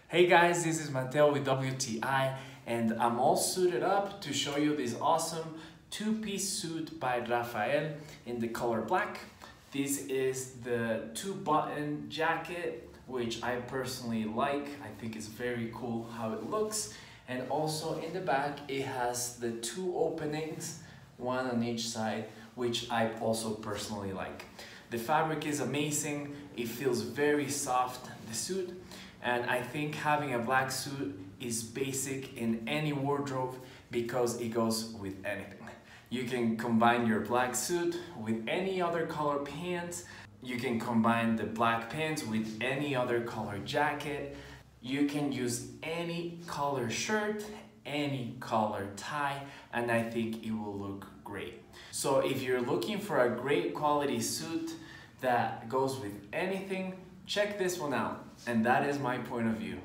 Hey guys, this is Mateo with WTI and I'm all suited up to show you this awesome two-piece suit by Raphael in the color black. This is the two-button jacket, which I personally like. I think it's very cool how it looks. And also in the back, it has the two openings, one on each side, which I also personally like. The fabric is amazing. It feels very soft, the suit. And I think having a black suit is basic in any wardrobe because it goes with anything. You can combine your black suit with any other color pants. You can combine the black pants with any other color jacket. You can use any color shirt, any color tie, and I think it will look great. So if you're looking for a great quality suit that goes with anything, check this one out. And that is my point of view.